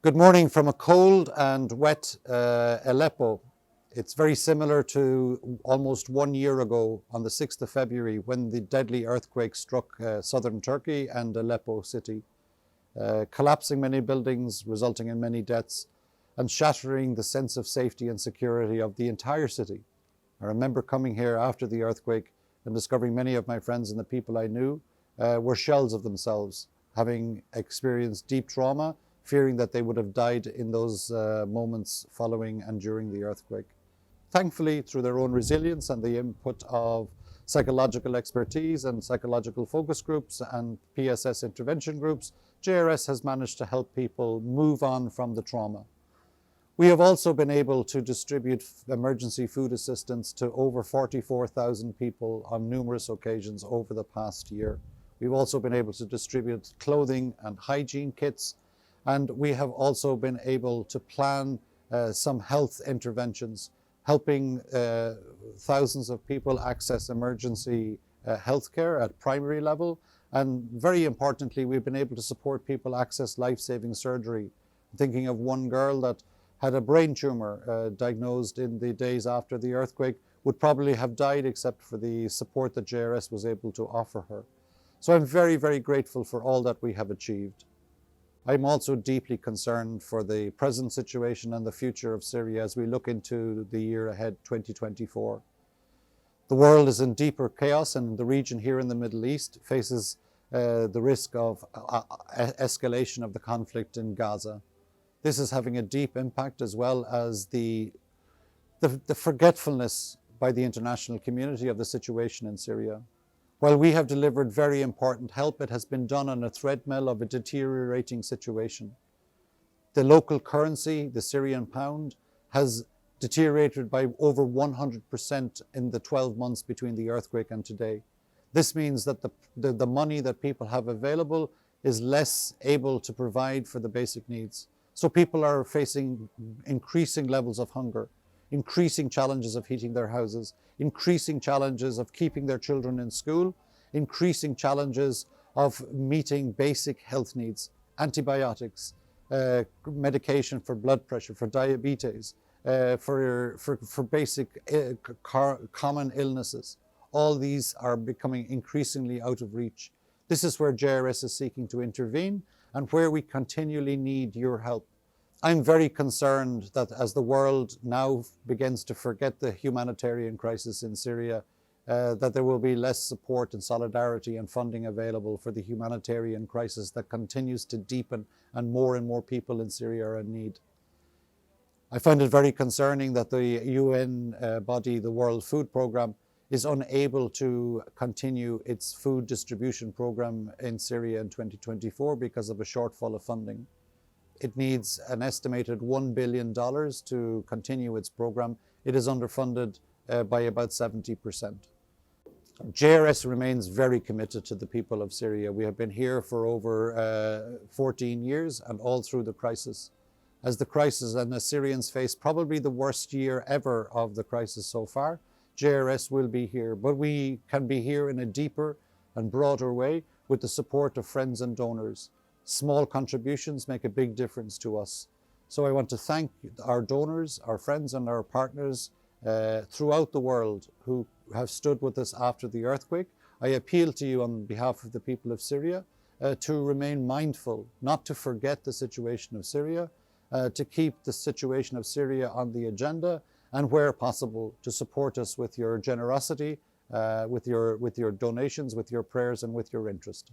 Good morning from a cold and wet Aleppo. It's very similar to almost 1 year ago on the 6th of February when the deadly earthquake struck southern Turkey and Aleppo city, collapsing many buildings, resulting in many deaths, and shattering the sense of safety and security of the entire city. I remember coming here after the earthquake and discovering many of my friends and the people I knew were shells of themselves, having experienced deep trauma, fearing that they would have died in those moments following and during the earthquake. Thankfully, through their own resilience and the input of psychological expertise and psychological focus groups and PSS intervention groups, JRS has managed to help people move on from the trauma. We have also been able to distribute emergency food assistance to over 44,000 people on numerous occasions over the past year. We've also been able to distribute clothing and hygiene kits, and we have also been able to plan some health interventions, helping thousands of people access emergency health care at primary level. And very importantly, we've been able to support people access life-saving surgery. I'm thinking of one girl that had a brain tumor diagnosed in the days after the earthquake, would probably have died except for the support that JRS was able to offer her. So I'm very, very grateful for all that we have achieved. I'm also deeply concerned for the present situation and the future of Syria as we look into the year ahead, 2024. The world is in deeper chaos, and the region here in the Middle East faces the risk of escalation of the conflict in Gaza. This is having a deep impact, as well as the forgetfulness by the international community of the situation in Syria. While we have delivered very important help, it has been done on a treadmill of a deteriorating situation. The local currency, the Syrian pound, has deteriorated by over 100% in the 12 months between the earthquake and today. This means that the money that people have available is less able to provide for the basic needs. So people are facing increasing levels of hunger, increasing challenges of heating their houses, increasing challenges of keeping their children in school, increasing challenges of meeting basic health needs, antibiotics, medication for blood pressure, for diabetes, for basic common illnesses. All these are becoming increasingly out of reach. This is where JRS is seeking to intervene and where we continually need your help. I'm very concerned that as the world now begins to forget the humanitarian crisis in Syria, that there will be less support and solidarity and funding available for the humanitarian crisis that continues to deepen, and more people in Syria are in need. I find it very concerning that the UN body, the World Food Programme, is unable to continue its food distribution program in Syria in 2024 because of a shortfall of funding. It needs an estimated $1 billion to continue its program. It is underfunded by about 70%. JRS remains very committed to the people of Syria. We have been here for over 14 years and all through the crisis. As the crisis and the Syrians face probably the worst year ever of the crisis so far, JRS will be here, but we can be here in a deeper and broader way with the support of friends and donors. Small contributions make a big difference to us. So I want to thank our donors, our friends and our partners throughout the world who have stood with us after the earthquake. I appeal to you on behalf of the people of Syria to remain mindful, not to forget the situation of Syria, to keep the situation of Syria on the agenda, and where possible to support us with your generosity, with your donations, with your prayers and with your interest.